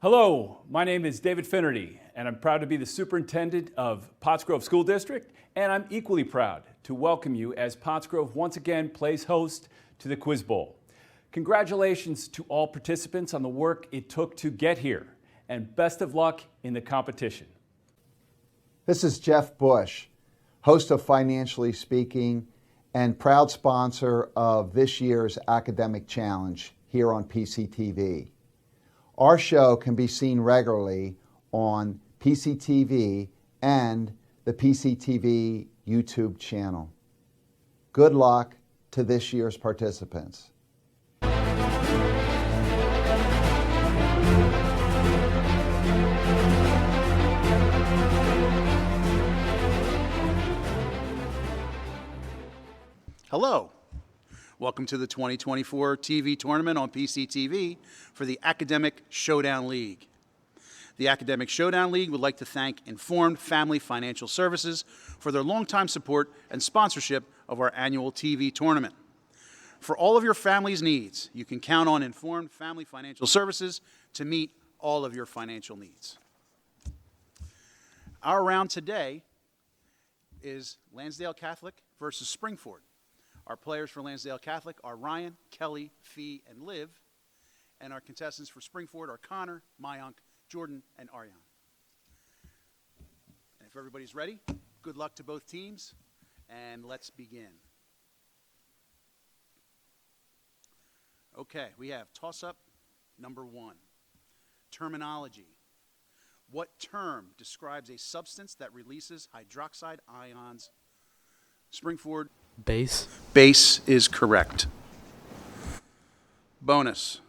Hello, my name is David Finnerty, and I'm proud to be the superintendent of Pottsgrove School District, and I'm equally proud to welcome you as Pottsgrove once again plays host to the Quiz Bowl. Congratulations to all participants on the work it took to get here, and best of luck in the competition. This is Jeff Bush, host of Financially Speaking and proud sponsor of this year's Academic Challenge here on PCTV. Our show can be seen regularly on PCTV and the PCTV YouTube channel. Good luck to this year's participants. Hello. Welcome to the 2024 TV tournament on PCTV for the Academic Showdown League. The Academic Showdown League would like to thank Informed Family Financial Services for their longtime support and sponsorship of our annual TV tournament. For all of your family's needs, you can count on Informed Family Financial Services to meet all of your financial needs. Our round today is Lansdale Catholic versus Springford. Our players for Lansdale Catholic are Ryan, Kelly, Fee, and Liv. And our contestants for Springford are Connor, Mayank, Jordan, and Aryan. And if everybody's ready, good luck to both teams, and let's begin. Okay, we have toss-up number 1. Terminology. What term describes a substance that releases hydroxide ions? Springford. Base. Base is correct. Bonus.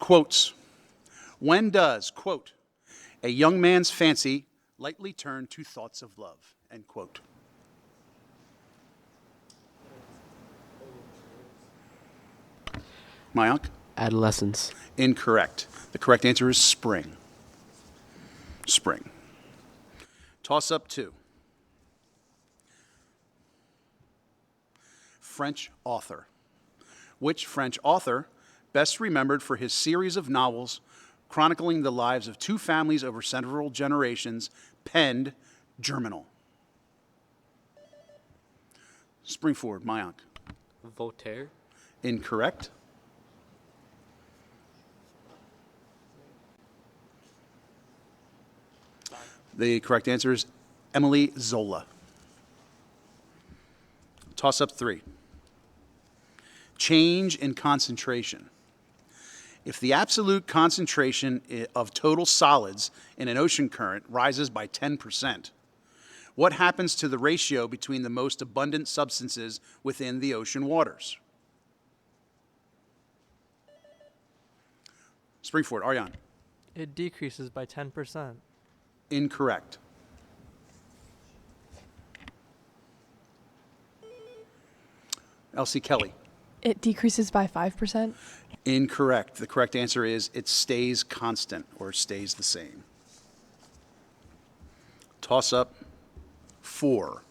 Quotes. When does, quote, a young man's fancy lightly turn to thoughts of love, end quote. Mayank? Adolescence. Incorrect. The correct answer is spring. Spring. Toss-up 2. French author. Which French author, best remembered for his series of novels chronicling the lives of two families over several generations, penned Germinal? Springford, Mayank. Voltaire. Incorrect. The correct answer is Emily Zola. Toss-up 3. Change in concentration. If the absolute concentration of total solids in an ocean current rises by 10%, what happens to the ratio between the most abundant substances within the ocean waters? Springford, Aryan. It decreases by 10%. Incorrect. Elsie Kelly. It decreases by 5%. Incorrect. The correct answer is it stays constant or stays the same. Toss-up 4.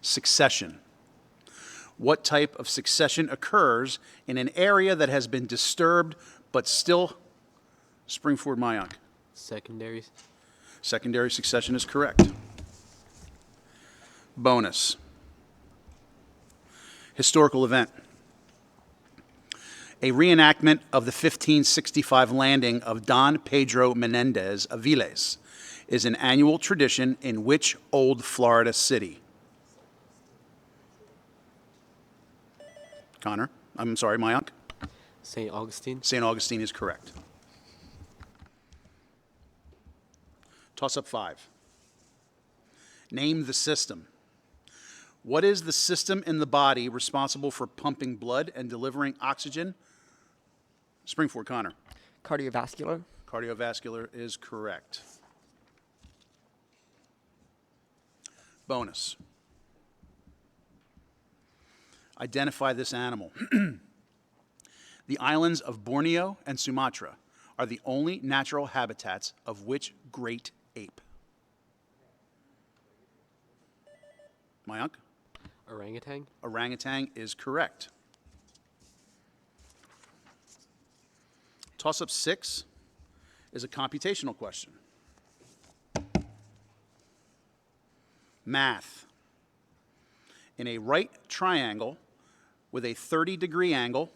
Succession. What type of succession occurs in an area that has been disturbed but still? Springford, Mayank. Secondary. Secondary succession is correct. Bonus. Historical event. A reenactment of the 1565 landing of Don Pedro Menendez Aviles is an annual tradition in which old Florida city? Connor? I'm sorry, Mayank? St. Augustine. St. Augustine is correct. Toss-up 5. Name the system. What is the system in the body responsible for pumping blood and delivering oxygen? Springford, Connor. Cardiovascular. Cardiovascular is correct. Bonus. Identify this animal. The islands of Borneo and Sumatra are the only natural habitats of which great ape? Mayank? Orangutan. Orangutan is correct. Toss-up 6 is a computational question. Math. In a right triangle with a 30-degree angle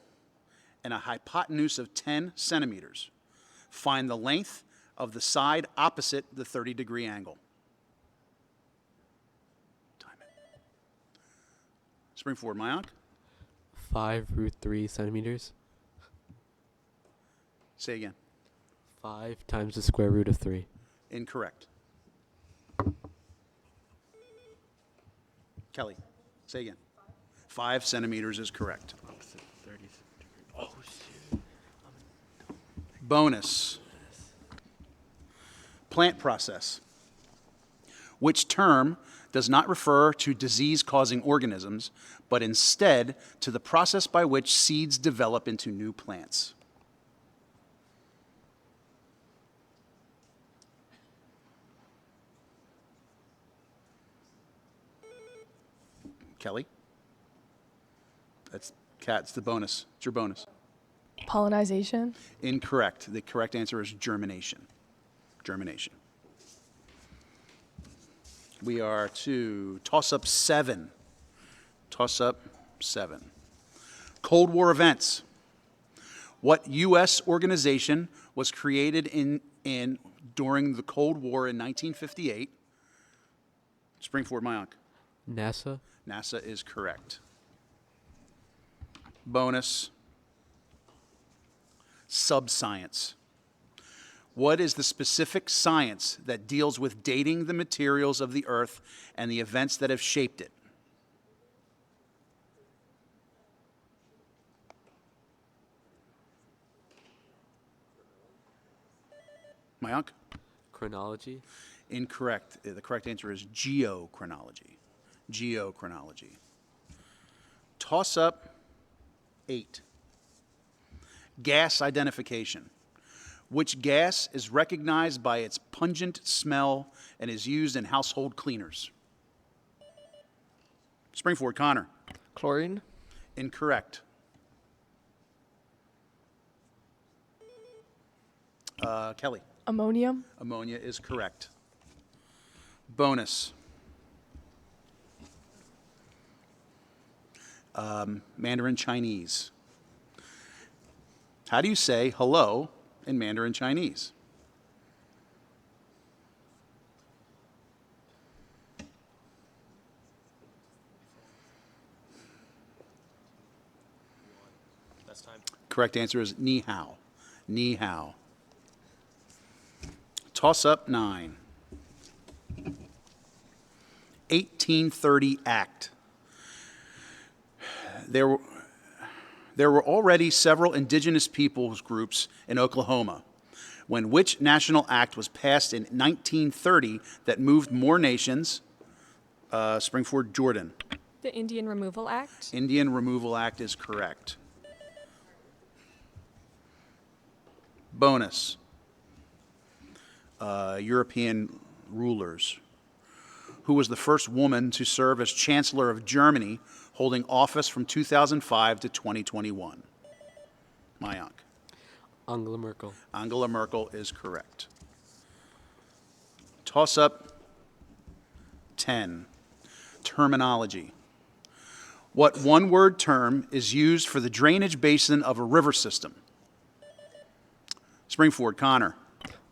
and a hypotenuse of 10 centimeters, find the length of the side opposite the 30-degree angle. Time it. Spring forward, Mayank. 5√3 centimeters. Say again. 5 times the square root of 3. Incorrect. Kelly, say again. 5 centimeters is correct. Bonus. Plant process. Which term does not refer to disease-causing organisms, but instead to the process by which seeds develop into new plants? Kelly? That's Kat, the bonus. It's your bonus. Pollinization. Incorrect. The correct answer is germination. Germination. We are to toss-up 7. Toss-up 7. Cold War events. What U.S. organization was created during the Cold War in 1958? Spring forward, Mayank. NASA. NASA is correct. Bonus. Subscience. What is the specific science that deals with dating the materials of the Earth and the events that have shaped it? Mayank? Chronology. Incorrect. The correct answer is geochronology. Geochronology. Toss up 8. Gas identification. Which gas is recognized by its pungent smell and is used in household cleaners? Spring forward, Connor. Chlorine. Incorrect. Kelly. Ammonium. Ammonia is correct. Bonus. Mandarin Chinese. How do you say hello in Mandarin Chinese? Best time. Correct answer is ni hao. Ni hao. Toss up 9. 1830 Act. There were already several indigenous peoples groups in Oklahoma when which national act was passed in 1930 that moved more nations? Spring forward, Jordan. The Indian Removal Act. Indian Removal Act is correct. Bonus. European rulers. Who was the first woman to serve as Chancellor of Germany, holding office from 2005 to 2021? Mayank. Angela Merkel. Angela Merkel is correct. Toss up 10. Terminology. What one-word term is used for the drainage basin of a river system? Spring forward, Connor.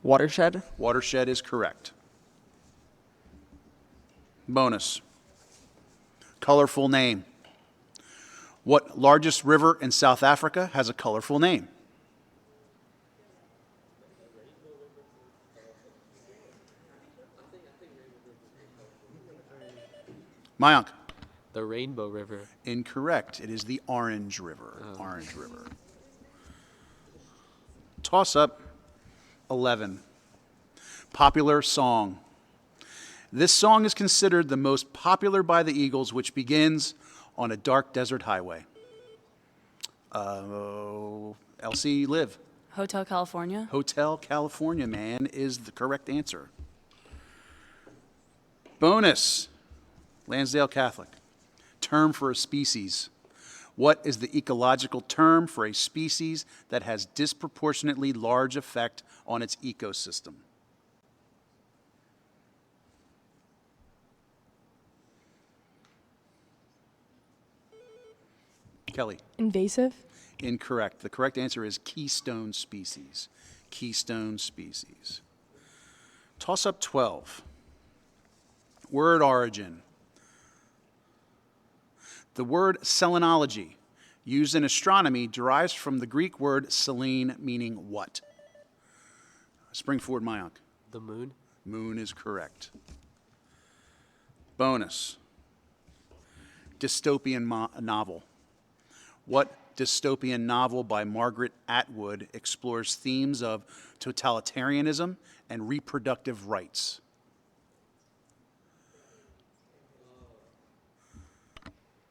Watershed. Watershed is correct. Bonus. Colorful name. What largest river in South Africa has a colorful name? Mayank. The Rainbow River. Incorrect. It is the Orange River. Orange River. Toss up 11. Popular song. This song is considered the most popular by the Eagles, which begins on a dark desert highway. Elsie, Liv. Hotel California. Hotel California, man, is the correct answer. Bonus. Lansdale Catholic. Term for a species. What is the ecological term for a species that has disproportionately large effect on its ecosystem? Kelly. Invasive. Incorrect. The correct answer is keystone species. Keystone species. Toss up 12. Word origin. The word selenology, used in astronomy, derives from the Greek word selene, meaning what? Spring forward, Mayank. The moon. Moon is correct. Bonus. Dystopian novel. What dystopian novel by Margaret Atwood explores themes of totalitarianism and reproductive rights?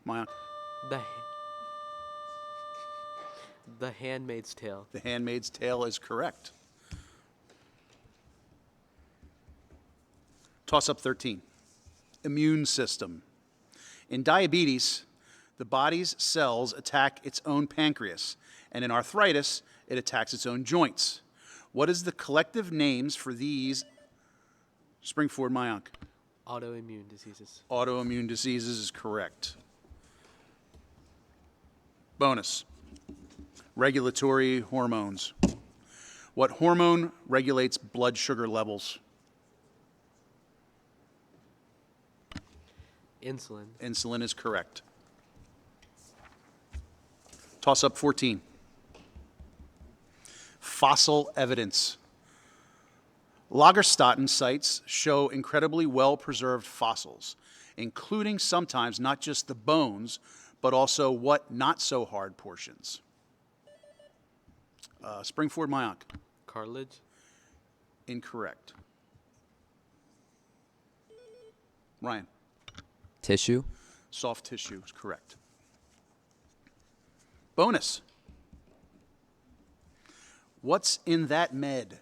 Mayank. The The Handmaid's Tale. The Handmaid's Tale is correct. Toss up 13. Immune system. In diabetes, the body's cells attack its own pancreas, and in arthritis, it attacks its own joints. What is the collective names for these? Spring forward, Mayank. Autoimmune diseases. Autoimmune diseases is correct. Bonus. Regulatory hormones. What hormone regulates blood sugar levels? Insulin. Insulin is correct. Toss up 14. Fossil evidence. Lagerstätten sites show incredibly well-preserved fossils, including sometimes not just the bones, but also what not-so-hard portions. Spring forward, Mayank. Cartilage. Incorrect. Ryan. Tissue. Soft tissue is correct. Bonus. What's in that med?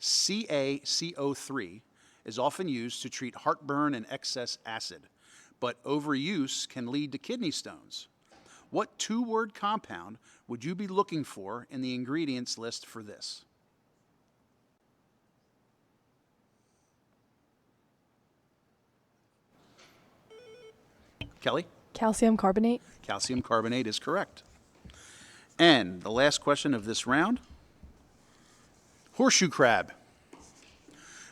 CaCO3 is often used to treat heartburn and excess acid, but overuse can lead to kidney stones. What two-word compound would you be looking for in the ingredients list for this? Kelly? Calcium carbonate. Calcium carbonate is correct. And the last question of this round, horseshoe crab.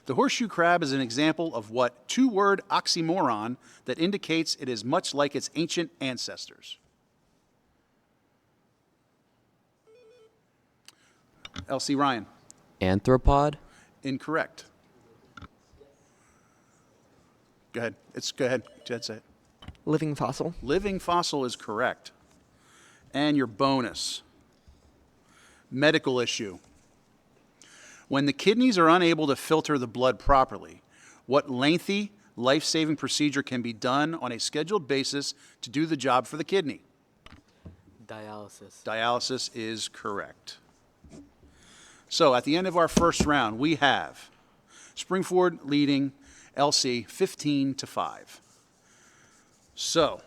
The horseshoe crab is an example of what two-word oxymoron that indicates it is much like its ancient ancestors. Elsie Ryan. Anthropod. Incorrect. Go ahead. Go ahead. Jed, say it. Living fossil. Living fossil is correct. And your bonus. Medical issue. When the kidneys are unable to filter the blood properly, what lengthy, life-saving procedure can be done on a scheduled basis to do the job for the kidney? Dialysis. Dialysis is correct. So at the end of our first round, we have Springford leading LC 15-5. So,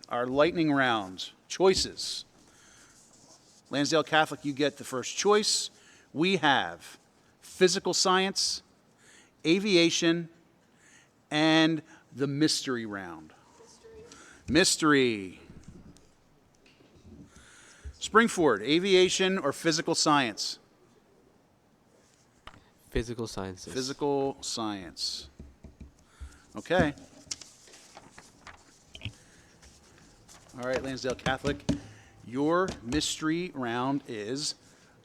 our lightning round choices. Lansdale Catholic, you get the first choice. We have physical science, aviation, and the mystery round. Mystery. Springford, aviation or physical science? Physical sciences. Physical science. Okay. All right, Lansdale Catholic, your mystery round is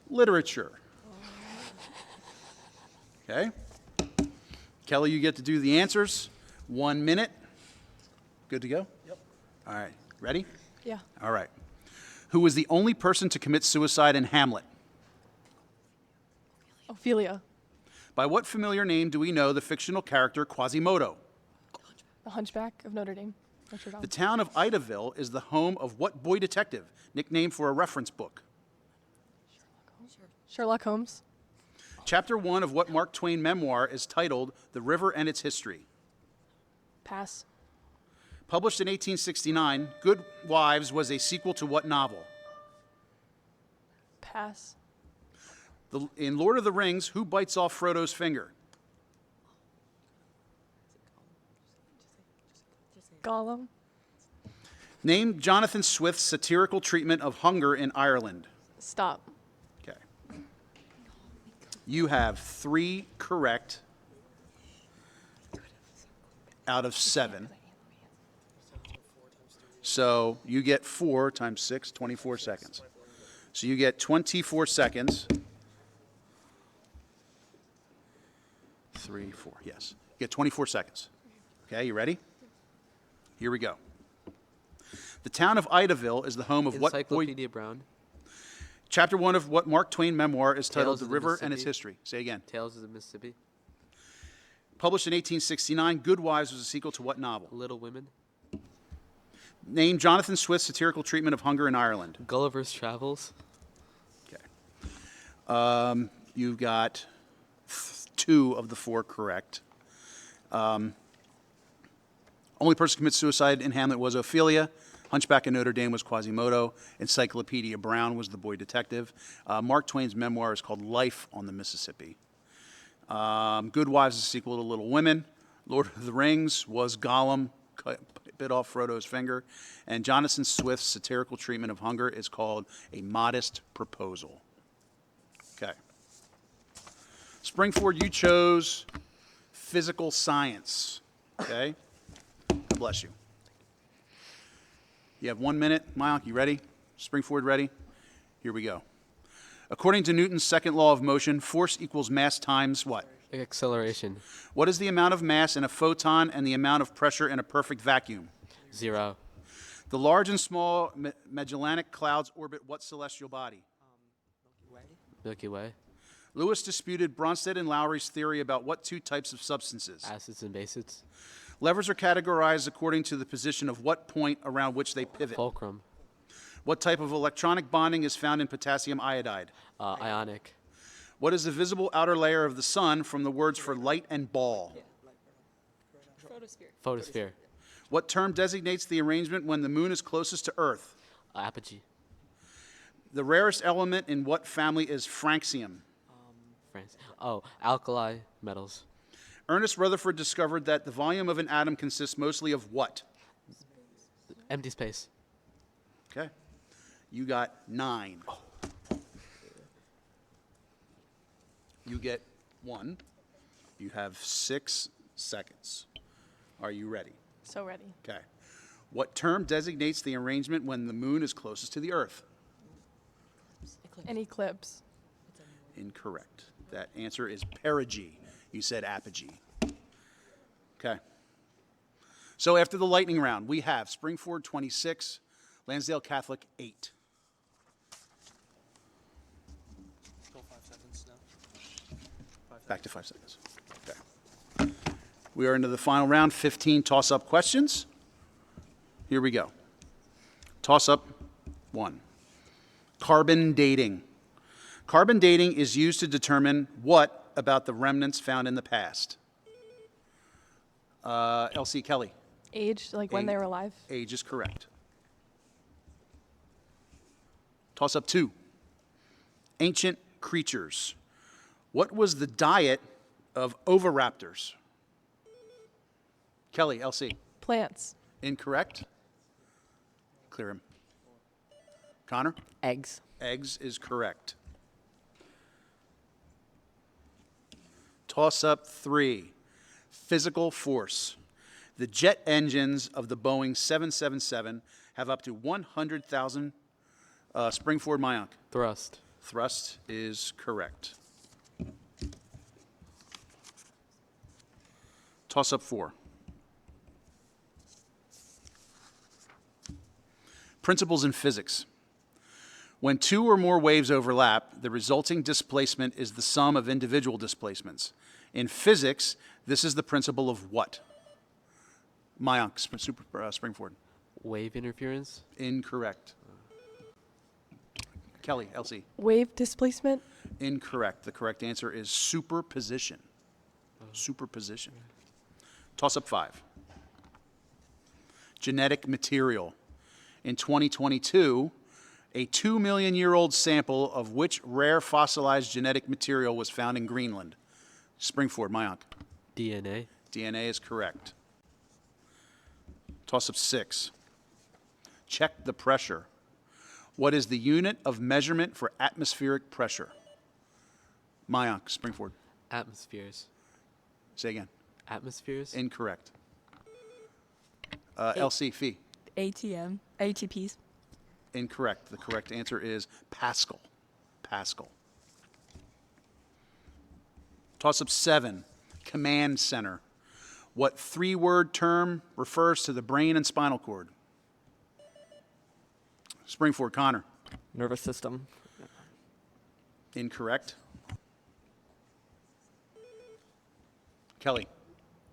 literature. Okay. Kelly, you get to do the answers. 1 minute. Good to go? Yep. All right. Ready? Yeah. All right. Who was the only person to commit suicide in Hamlet? Ophelia. By what familiar name do we know the fictional character Quasimodo? The Hunchback of Notre Dame. Notre Dame. The town of Idaville is the home of what boy detective, nickname for a reference book? Sherlock Holmes. Chapter 1 of what Mark Twain memoir is titled The River and Its History? Pass. Published in 1869, Good Wives was a sequel to what novel? Pass. In Lord of the Rings, who bites off Frodo's finger? Gollum. Name Jonathan Swift's satirical treatment of hunger in Ireland. Stop. Okay. You have 3 correct out of 7. So you get 4 times 6, 24 seconds. So you get 24 seconds. 3, 4, yes. You get 24 seconds. Okay, you ready? Here we go. The town of Idaville is the home of what boy? Encyclopedia Brown. Chapter 1 of what Mark Twain memoir is titled Tales The of the River and its Mississippi. History? Say again. Tales of the Mississippi. Published in 1869, Good Wives was a sequel to what novel? Little Women. Name Jonathan Swift's satirical treatment of hunger in Ireland. Gulliver's Travels. Okay. You've got 2 of the 4 correct. Only person who commits suicide in Hamlet was Ophelia. Hunchback of Notre Dame was Quasimodo. Encyclopedia Brown was the boy detective. Mark Twain's memoir is called Life on the Mississippi. Good Wives is a sequel to Little Women. Lord of the Rings was Gollum, bit off Frodo's finger. And Jonathan Swift's satirical treatment of hunger is called A Modest Proposal. Okay. Springford, you chose physical science. Okay? God bless you. You have 1 minute. Mayank, you ready? Springford, ready? Here we go. According to Newton's second law of motion, force equals mass times what? Acceleration. What is the amount of mass in a photon and the amount of pressure in a perfect vacuum? 0. The large and small Magellanic Clouds orbit what celestial body? Milky Way. Lewis disputed Bronsted and Lowry's theory about what 2 types of substances? Acids and bases. Levers are categorized according to the position of what point around which they pivot? Fulcrum. What type of electronic bonding is found in potassium iodide? Ionic. What is the visible outer layer of the sun from the words for light and ball? Photosphere. What term designates the arrangement when the moon is closest to Earth? Apogee. The rarest element in what family is francium? France. Oh, alkali metals. Ernest Rutherford discovered that the volume of an atom consists mostly of what? Empty space. Okay. You got 9. You get 1. You have 6 seconds. Are you ready? So ready. Okay. What term designates the arrangement when the moon is closest to the Earth? An eclipse. Incorrect. That answer is perigee. You said apogee. Okay. So after the lightning round, we have Springford 26, Lansdale Catholic 8. Back to 5 seconds. Okay. We are into the final round, 15 toss-up questions. Here we go. Toss-up 1. Carbon dating. Carbon dating is used to determine what about the remnants found in the past? L.C. Kelly. Age, like when they were alive. Age is correct. Toss-up 2. Ancient creatures. What was the diet of oviraptors? Kelly, L.C. Plants. Incorrect. Clear him. Connor? Eggs. Eggs is correct. Toss-up 3. Physical force. The jet engines of the Boeing 777 have up to 100,000 Springford Mayank. Thrust. Thrust is correct. Toss-up 4. Principles in physics. When 2 or more waves overlap, the resulting displacement is the sum of individual displacements. In physics, this is the principle of what? Mayank, Springford. Wave interference. Incorrect. Kelly, LC. Wave displacement. Incorrect. The correct answer is superposition. Superposition. Toss-up 5. genetic material. In 2022, a 2 million year old sample of which rare fossilized genetic material was found in Greenland? Springford, Mayank. DNA. DNA is correct. Toss up 6. Check the pressure. What is the unit of measurement for atmospheric pressure? Mayank, Springford. Atmospheres. Say again. Atmospheres. Incorrect. LC, Fee. ATPs. Incorrect. The correct answer is Pascal. Pascal. Toss up 7. Command center. What 3-word term refers to the brain and spinal cord? Springford, Connor. Nervous system. Incorrect. Kelly.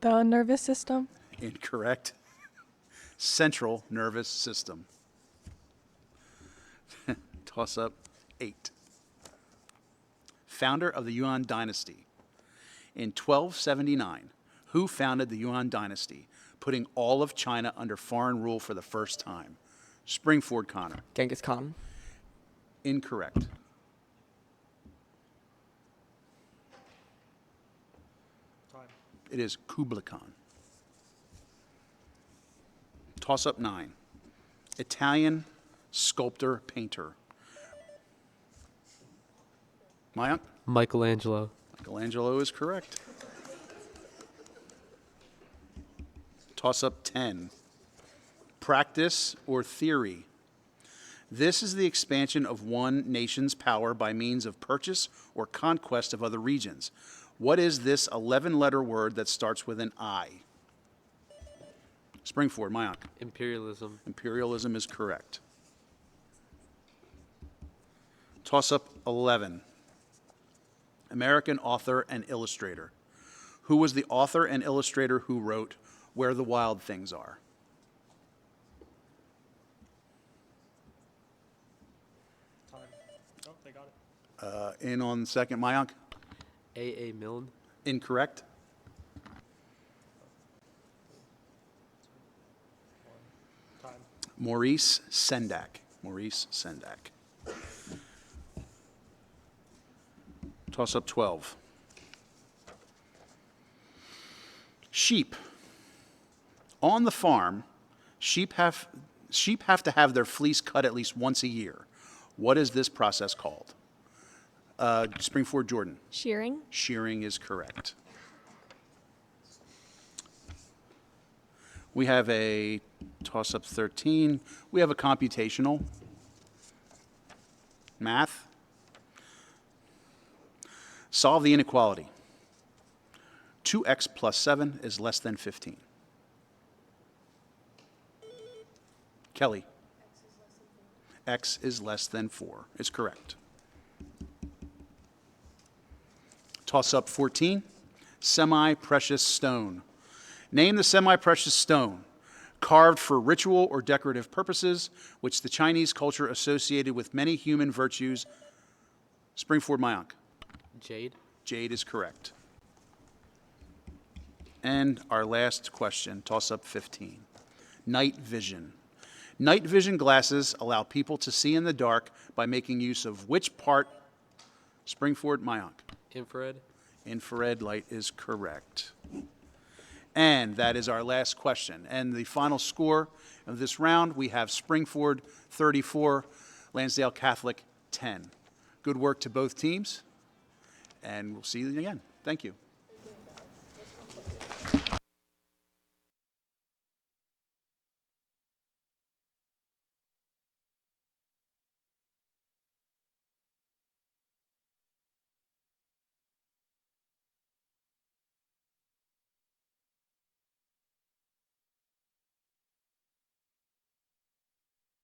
The nervous system. Incorrect. Central nervous system. Toss up 8. Founder of the Yuan dynasty. In 1279, who founded the Yuan dynasty, putting all of China under foreign rule for the first time? Springford, Connor. Genghis Khan. Incorrect. It is Kublai Khan. Toss up 9. Italian sculptor painter. Mayank? Michelangelo. Michelangelo is correct. Toss up 10. Practice or theory. This is the expansion of one nation's power by means of purchase or conquest of other regions. What is this 11-letter word that starts with an I? Springford, Mayank. Imperialism. Imperialism is correct. Toss up 11. American author and illustrator. Who was the author and illustrator who wrote Where the Wild Things Are? They got it. In on second, Mayank. A. Milne. Incorrect. Maurice Sendak. Maurice Sendak. Toss up 12. Sheep. On the farm, sheep have to have their fleece cut at least once a year. What is this process called? Springford, Jordan. Shearing. Shearing is correct. We have a toss up 13. We have a computational. Math. Solve the inequality. 2x plus 7 is less than 15. Kelly. X is less than 4 is correct. Toss up 14. Semi-precious stone. Name the semi-precious stone carved for ritual or decorative purposes, which the Chinese culture associated with many human virtues. Springford, Mayank. Jade. Jade is correct. And our last question, toss up 15. Night vision. Night vision glasses allow people to see in the dark by making use of which part? Springford, Mayank. Infrared. Infrared light is correct. And that is our last question. And the final score of this round, we have Springford 34, Lansdale Catholic 10. Good work to both teams, and we'll see you again. Thank you.